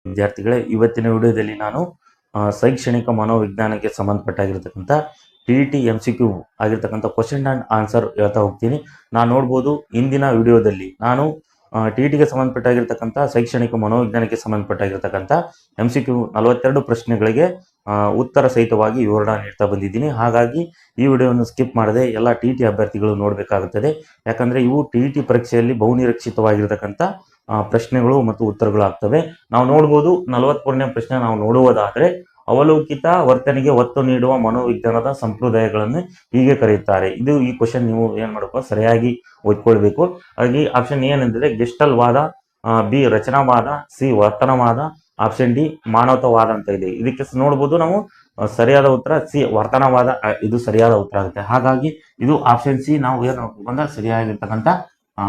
ವಿದ್ಯಾರ್ಥಿಗಳೇ, ಇವತ್ತಿನ ವಿಡಿಯೋದಲ್ಲಿ ನಾನು ಶೈಕ್ಷಣಿಕ ಮನೋವಿಜ್ಞಾನಕ್ಕೆ ಸಂಬಂಧಪಟ್ಟಾಗಿರ್ತಕ್ಕಂಥ ಟಿ MCQ ಆಗಿರ್ತಕ್ಕಂಥ ಕ್ವಶನ್ ಆ್ಯಂಡ್ ಆನ್ಸರ್ ಹೇಳ್ತಾ ಹೋಗ್ತೀನಿ. ನಾನು ನೋಡ್ಬೋದು ಇಂದಿನ ವಿಡಿಯೋದಲ್ಲಿ ನಾನು ಟಿಗೆ ಸಂಬಂಧಪಟ್ಟಾಗಿರ್ತಕ್ಕಂಥ ಶೈಕ್ಷಣಿಕ ಮನೋವಿಜ್ಞಾನಕ್ಕೆ ಸಂಬಂಧಪಟ್ಟಾಗಿರ್ತಕ್ಕಂಥ MCQ 42 ಪ್ರಶ್ನೆಗಳಿಗೆ ಉತ್ತರ ಸಹಿತವಾಗಿ ವಿವರಣೆ ನೀಡ್ತಾ ಬಂದಿದ್ದೀನಿ. ಹಾಗಾಗಿ ಈ ವಿಡಿಯೋವನ್ನು ಸ್ಕಿಪ್ ಮಾಡದೆ ಎಲ್ಲ ಟಿ ಅಭ್ಯರ್ಥಿಗಳು ನೋಡಬೇಕಾಗುತ್ತದೆ. ಯಾಕಂದರೆ ಇವು ಟಿ ಪರೀಕ್ಷೆಯಲ್ಲಿ ಬಹುನಿರೀಕ್ಷಿತವಾಗಿರ್ತಕ್ಕಂಥ ಪ್ರಶ್ನೆಗಳು ಮತ್ತು ಉತ್ತರಗಳು ಆಗ್ತವೆ. ನಾವು ನೋಡ್ಬೋದು 43ನೇ ಪ್ರಶ್ನೆ ನಾವು ನೋಡುವುದಾದರೆ, ಅವಲೋಕಿತ ವರ್ತನೆಗೆ ಒತ್ತು ನೀಡುವ ಮನೋವಿಜ್ಞಾನದ ಸಂಪ್ರದಾಯಗಳನ್ನು ಹೀಗೆ ಕರೆಯುತ್ತಾರೆ. ಇದು ಈ ಕ್ವಶನ್ ನೀವು ಏನ್ ಮಾಡಬೇಕು, ಸರಿಯಾಗಿ ಓದ್ಕೊಳ್ಬೇಕು. ಹಾಗಾಗಿ ಆಪ್ಷನ್ ಏನೆಂದರೆ ಗೆಸ್ಟಲ್ ವಾದ, ಬಿ ರಚನಾವಾದ, ಸಿ ವರ್ತನವಾದ, ಆಪ್ಷನ್ ಡಿ ಮಾನವತಾವಾದ ಅಂತ ಇದೆ. ಇದಕ್ಕೆ ನೋಡ್ಬೋದು ನಾವು ಸರಿಯಾದ ಉತ್ತರ ಸಿ ವರ್ತನವಾದ, ಇದು ಸರಿಯಾದ ಉತ್ತರ ಆಗುತ್ತೆ. ಹಾಗಾಗಿ ಇದು ಆಪ್ಷನ್ ಸಿ ನಾವು ಏನು ಬಂದ ಸರಿಯಾಗಿರ್ತಕ್ಕಂಥ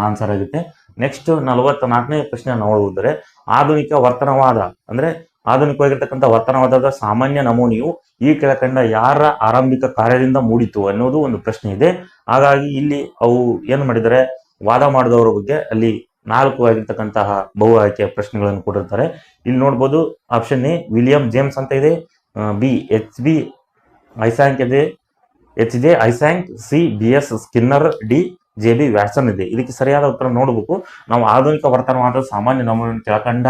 ಆನ್ಸರ್ ಆಗುತ್ತೆ. ನೆಕ್ಸ್ಟ್ 44ನೇ ಪ್ರಶ್ನೆ ನೋಡುವುದರೆ, ಆಧುನಿಕ ವರ್ತನವಾದ ಅಂದ್ರೆ ಆಧುನಿಕವಾಗಿರ್ತಕ್ಕಂಥ ವರ್ತನವಾದದ ಸಾಮಾನ್ಯ ನಮೂನೆಯು ಈ ಕೆಳಕಂಡ ಯಾರ ಆರಂಭಿಕ ಕಾರ್ಯದಿಂದ ಮೂಡಿತು ಅನ್ನೋದು ಒಂದು ಪ್ರಶ್ನೆ ಇದೆ. ಹಾಗಾಗಿ ಇಲ್ಲಿ ಅವು ಏನು ಮಾಡಿದರೆ, ವಾದ ಮಾಡಿದವರ ಬಗ್ಗೆ ಅಲ್ಲಿ 4 ಆಗಿರ್ತಕ್ಕಂತಹ ಬಹು ಆಯ್ಕೆಯ ಪ್ರಶ್ನೆಗಳನ್ನು ಕೊಟ್ಟಿರ್ತಾರೆ. ಇಲ್ಲಿ ನೋಡ್ಬೋದು ಆಪ್ಷನ್ ಎ ವಿಲಿಯಂ ಜೇಮ್ಸ್ ಅಂತ ಇದೆ, ಬಿ HB ಐಸಾಂಕ್ ಇದೆ, HJ Eysenck, C BS Skinner, D JB Watson ಇದೆ. ಇದಕ್ಕೆ ಸರಿಯಾದ ಉತ್ತರ ನೋಡ್ಬೇಕು. ನಾವು ಆಧುನಿಕ ವರ್ತನವಾದ ಸಾಮಾನ್ಯ ನಮೂನೆ ಕೆಳಕಂಡ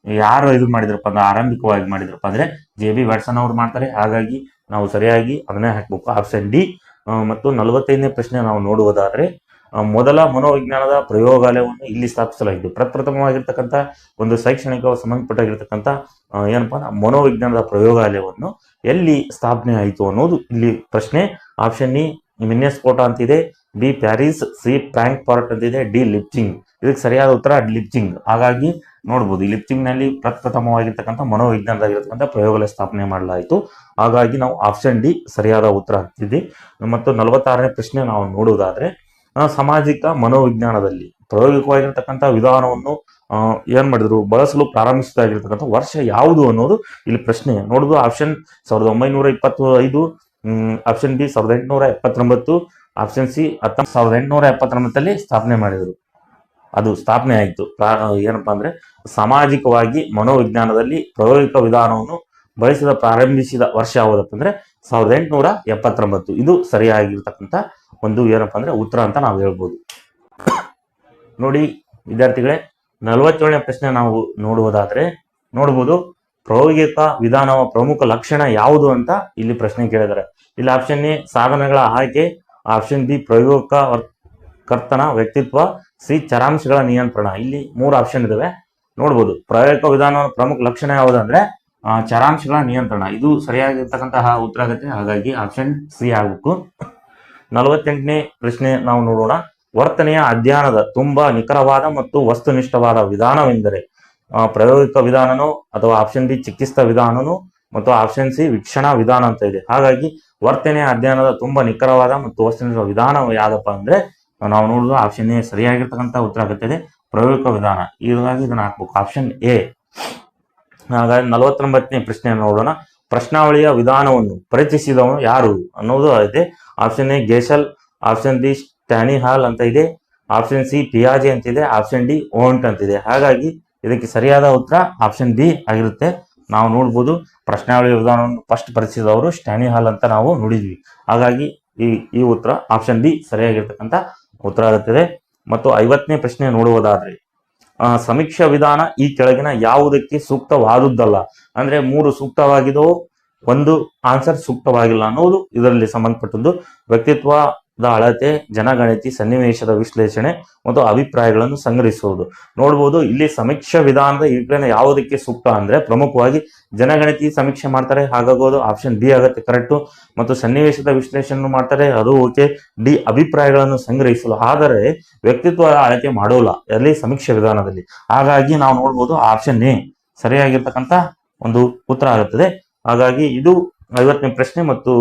ಯಾರು ಇದು ಮಾಡಿದ್ರಪ್ಪ ಅಂದ್ರೆ ಆರಂಭಿಕವಾಗಿ ಮಾಡಿದ್ರಪ್ಪ ಅಂದ್ರೆ JB ವ್ಯಾಟ್ಸನ್ ಅವ್ರು ಮಾಡ್ತಾರೆ. ಹಾಗಾಗಿ ನಾವು ಸರಿಯಾಗಿ ಅದನ್ನೇ ಹಾಕ್ಬೇಕು, ಆಪ್ಷನ್ ಡಿ. ಮತ್ತು 45ನೇ ಪ್ರಶ್ನೆ ನಾವು ನೋಡುವುದಾದ್ರೆ, ಮೊದಲ ಮನೋವಿಜ್ಞಾನದ ಪ್ರಯೋಗಾಲಯವನ್ನು ಇಲ್ಲಿ ಸ್ಥಾಪಿಸಲಾಗಿದೆ. ಪ್ರಪ್ರಥಮವಾಗಿರ್ತಕ್ಕಂಥ ಒಂದು ಶೈಕ್ಷಣಿಕ ಸಂಬಂಧಪಟ್ಟಾಗಿರ್ತಕ್ಕಂಥ ಏನಪ್ಪಾ ಮನೋವಿಜ್ಞಾನದ ಪ್ರಯೋಗಾಲಯವನ್ನು ಎಲ್ಲಿ ಸ್ಥಾಪನೆ ಆಯಿತು ಅನ್ನೋದು ಇಲ್ಲಿ ಪ್ರಶ್ನೆ. ಆಪ್ಷನ್ ಇ ಮಿನ್ನೆಸ್ಕೋಟಾ ಅಂತಿದೆ, ಬಿ ಪ್ಯಾರಿಸ್, ಸಿ ಫ್ರಾಂಕ್ಫರ್ಟ್ ಅಂತಿದೆ, ಡಿ ಲಿಪ್ಚಿಂಗ್. ಇದಕ್ಕೆ ಸರಿಯಾದ ಉತ್ತರ ಲಿಪ್ಚಿಂಗ್. ಹಾಗಾಗಿ ನೋಡ್ಬೋದು ಈ ಲಿಪ್ಚಿಂಗ್ ನಲ್ಲಿ ಪ್ರಪ್ರಥಮವಾಗಿರ್ತಕ್ಕಂಥ ಮನೋವಿಜ್ಞಾನದಾಗಿರ್ತಕ್ಕಂಥ ಪ್ರಯೋಗಾಲಯ ಸ್ಥಾಪನೆ ಮಾಡಲಾಯಿತು. ಹಾಗಾಗಿ ನಾವು ಆಪ್ಷನ್ ಡಿ ಸರಿಯಾದ ಉತ್ತರ ಆಗ್ತಿದೆ. ಮತ್ತು 46ನೇ ಪ್ರಶ್ನೆ ನಾವು ನೋಡುವುದಾದ್ರೆ, ಸಾಮಾಜಿಕ ಮನೋವಿಜ್ಞಾನದಲ್ಲಿ ಪ್ರಾಯೋಗಿಕವಾಗಿರ್ತಕ್ಕಂಥ ವಿಧಾನವನ್ನು ಏನ್ ಮಾಡಿದ್ರು ಬಳಸಲು ಪ್ರಾರಂಭಿಸಿದಾಗಿರ್ತಕ್ಕಂಥ ವರ್ಷ ಯಾವುದು ಅನ್ನೋದು ಇಲ್ಲಿ ಪ್ರಶ್ನೆ. ನೋಡುದು option 1925, option B 1879, option C 1879 ಸ್ಥಾಪನೆ ಮಾಡಿದರು. ಅದು ಸ್ಥಾಪನೆ ಆಯಿತು. ಏನಪ್ಪಾ ಅಂದ್ರೆ ಸಾಮಾಜಿಕವಾಗಿ ಮನೋವಿಜ್ಞಾನದಲ್ಲಿ ಪ್ರಾಯೋಗಿಕ ವಿಧಾನವನ್ನು ಪ್ರಾರಂಭಿಸಿದ ವರ್ಷ ಯಾವುದಪ್ಪ ಅಂದ್ರೆ 1879. ಇದು ಸರಿಯಾಗಿರ್ತಕ್ಕಂಥ ಒಂದು ಏನಪ್ಪಾ ಅಂದ್ರೆ ಉತ್ತರ ಅಂತ ನಾವು ಹೇಳ್ಬೋದು. ನೋಡಿ ವಿದ್ಯಾರ್ಥಿಗಳೇ, 47ನೇ ಪ್ರಶ್ನೆ ನಾವು ನೋಡುವುದಾದ್ರೆ ನೋಡ್ಬೋದು, ಪ್ರಾಯೋಗಿಕ ವಿಧಾನವ ಪ್ರಮುಖ ಲಕ್ಷಣ ಯಾವುದು ಅಂತ ಇಲ್ಲಿ ಪ್ರಶ್ನೆ ಕೇಳಿದ್ದಾರೆ. ಇಲ್ಲಿ ಆಪ್ಷನ್ ಎ ಸಾಧನಗಳ ಆಯ್ಕೆ, ಆಪ್ಷನ್ ಬಿ ಪ್ರಾಯೋಗಿಕ ಕರ್ತನ ವ್ಯಕ್ತಿತ್ವ, ಸಿ ಚರಾಂಶಗಳ ನಿಯಂತ್ರಣ. ಇಲ್ಲಿ 3 ಆಪ್ಷನ್ ಇದಾವೆ. ನೋಡ್ಬೋದು ಪ್ರಾಯೋಗಿಕ ವಿಧಾನದ ಪ್ರಮುಖ ಲಕ್ಷಣ ಯಾವುದಂದ್ರೆ ಚರಾಂಶಗಳ ನಿಯಂತ್ರಣ. ಇದು ಸರಿಯಾಗಿರ್ತಕ್ಕಂತಹ ಉತ್ತರ ಆಗುತ್ತೆ. ಹಾಗಾಗಿ ಆಪ್ಷನ್ ಸಿ ಆಗಬೇಕು. 48ನೇ ಪ್ರಶ್ನೆ ನಾವು ನೋಡೋಣ, ವರ್ತನೆಯ ಅಧ್ಯಯನದ ತುಂಬಾ ನಿಖರವಾದ ಮತ್ತು ವಸ್ತುನಿಷ್ಠವಾದ ವಿಧಾನವೆಂದರೆ ಪ್ರಾಯೋಗಿಕ ವಿಧಾನನೋ ಅಥವಾ ಆಪ್ಷನ್ ಬಿ ಚಿಕಿತ್ಸಾ ವಿಧಾನನೋ ಮತ್ತು ಆಪ್ಷನ್ ಸಿ ವೀಕ್ಷಣಾ ವಿಧಾನ ಅಂತ ಇದೆ. ಹಾಗಾಗಿ ವರ್ತನೆಯ ಅಧ್ಯಯನದ ತುಂಬಾ ನಿಖರವಾದ ಮತ್ತು ವಸ್ತುನಿಷ್ಠ ವಿಧಾನ ಯಾವ್ದಪ್ಪ ಅಂದ್ರೆ ನಾವು ನೋಡುದು ಆಪ್ಷನ್ ಎ ಸರಿಯಾಗಿರ್ತಕ್ಕಂಥ ಉತ್ತರ ಆಗುತ್ತದೆ, ಪ್ರಾಯೋಗಿಕ ವಿಧಾನ. ಹೀಗಾಗಿ ಇದನ್ನ ಹಾಕ್ಬೇಕು, ಆಪ್ಷನ್ ಎ. ಹಾಗಾಗಿ 49ನೇ ಪ್ರಶ್ನೆ ನೋಡೋಣ, ಪ್ರಶ್ನಾವಳಿಯ ವಿಧಾನವನ್ನು ಪರಿಚಯಿಸಿದವನು ಯಾರು ಅನ್ನೋದು ಇದೆ. ಆಪ್ಷನ್ ಎ ಗೆಶಲ್, ಆಪ್ಷನ್ ಬಿ ಸ್ಟ್ಯಾನಿಹಾಲ್ ಅಂತ ಇದೆ, ಆಪ್ಷನ್ ಸಿ ಪಿಯಾಜೆ ಅಂತಿದೆ, ಆಪ್ಷನ್ ಡಿ ಓಂಟ್ ಅಂತಿದೆ. ಹಾಗಾಗಿ ಇದಕ್ಕೆ ಸರಿಯಾದ ಉತ್ತರ ಆಪ್ಷನ್ ಬಿ ಆಗಿರುತ್ತೆ. ನಾವು ನೋಡ್ಬೋದು ಪ್ರಶ್ನಾವಳಿಯ ವಿಧಾನವನ್ನು ಫಸ್ಟ್ ಪರಿಚಯಿಸಿದವರು ಸ್ಟ್ಯಾನಿಹಾಲ್ ಅಂತ ನಾವು ನೋಡಿದ್ವಿ. ಹಾಗಾಗಿ ಈ ಉತ್ತರ ಆಪ್ಷನ್ ಬಿ ಸರಿಯಾಗಿರ್ತಕ್ಕಂಥ ಉತ್ತರ ಆಗುತ್ತದೆ. ಮತ್ತು 50ನೇ ಪ್ರಶ್ನೆ ನೋಡುವುದಾದ್ರೆ, ಸಮೀಕ್ಷಾ ವಿಧಾನ ಈ ಕೆಳಗಿನ ಯಾವುದಕ್ಕೆ ಸೂಕ್ತವಾದುದಲ್ಲ. ಅಂದ್ರೆ 3 ಸೂಕ್ತವಾಗಿದೋ, ಒಂದು ಆನ್ಸರ್ ಸೂಕ್ತವಾಗಿಲ್ಲ ಅನ್ನೋದು ಇದರಲ್ಲಿ ಸಂಬಂಧಪಟ್ಟದ್ದು. ವ್ಯಕ್ತಿತ್ವದ ಅಳತೆ, ಜನಗಣತಿ, ಸನ್ನಿವೇಶದ ವಿಶ್ಲೇಷಣೆ ಮತ್ತು ಅಭಿಪ್ರಾಯಗಳನ್ನು ಸಂಗ್ರಹಿಸುವುದು. ನೋಡ್ಬೋದು ಇಲ್ಲಿ ಸಮೀಕ್ಷಾ ವಿಧಾನದ ಈ ಕೆಳಗಿನ ಯಾವುದಕ್ಕೆ ಸೂಕ್ತ ಅಂದ್ರೆ ಪ್ರಮುಖವಾಗಿ ಜನಗಣತಿ ಸಮೀಕ್ಷೆ ಮಾಡ್ತಾರೆ, ಹಾಗಾಗೋದು ಆಪ್ಷನ್ ಬಿ ಆಗುತ್ತೆ ಕರೆಕ್ಟ್. ಮತ್ತು ಸನ್ನಿವೇಶದ ವಿಶ್ಲೇಷಣೆ ಮಾಡ್ತಾರೆ, ಅದು ಓಕೆ. ಡಿ ಅಭಿಪ್ರಾಯಗಳನ್ನು ಸಂಗ್ರಹಿಸಲು, ಆದರೆ ವ್ಯಕ್ತಿತ್ವದ ಅಳತೆ ಮಾಡೋಲ್ಲ ಅಲ್ಲಿ ಸಮೀಕ್ಷೆ ವಿಧಾನದಲ್ಲಿ. ಹಾಗಾಗಿ ನಾವು ನೋಡ್ಬೋದು ಆಪ್ಷನ್ ಎ ಸರಿಯಾಗಿರ್ತಕ್ಕಂಥ ಒಂದು ಉತ್ತರ ಆಗುತ್ತದೆ. ಹಾಗಾಗಿ ಇದು 50ನೇ ಪ್ರಶ್ನೆ ಮತ್ತು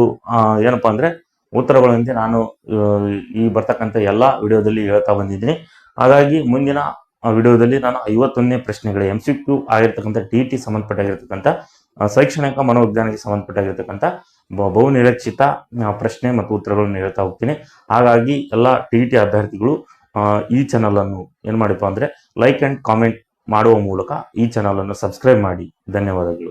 ಏನಪ್ಪಾ ಅಂದ್ರೆ ಉತ್ತರಗಳಂತೆ ನಾನು ಈ ಬರ್ತಕ್ಕಂಥ ಎಲ್ಲಾ ವಿಡಿಯೋದಲ್ಲಿ ಹೇಳ್ತಾ ಬಂದಿದ್ದೀನಿ. ಹಾಗಾಗಿ ಮುಂದಿನ ವಿಡಿಯೋದಲ್ಲಿ ನಾನು 51ನೇ ಪ್ರಶ್ನೆಗಳ MCQ ಆಗಿರ್ತಕ್ಕಂಥ ಟಿ ಸಂಬಂಧಪಟ್ಟಾಗಿರ್ತಕ್ಕಂಥ ಶೈಕ್ಷಣಿಕ ಮನೋವಿಜ್ಞಾನಕ್ಕೆ ಸಂಬಂಧಪಟ್ಟಾಗಿರ್ತಕ್ಕಂಥ ಬಹುನಿರೀಕ್ಷಿತ ಪ್ರಶ್ನೆ ಮತ್ತು ಉತ್ತರಗಳನ್ನು ಹೇಳ್ತಾ ಹೋಗ್ತೀನಿ. ಹಾಗಾಗಿ ಎಲ್ಲ ಟಿ ಅಭ್ಯರ್ಥಿಗಳು ಈ ಚಾನಲ್ ಅನ್ನು ಏನ್ ಮಾಡಿಪ್ಪ ಅಂದ್ರೆ ಲೈಕ್ ಅಂಡ್ ಕಾಮೆಂಟ್ ಮಾಡುವ ಮೂಲಕ ಈ ಚಾನಲ್ ಅನ್ನು ಸಬ್ಸ್ಕ್ರೈಬ್ ಮಾಡಿ. ಧನ್ಯವಾದಗಳು.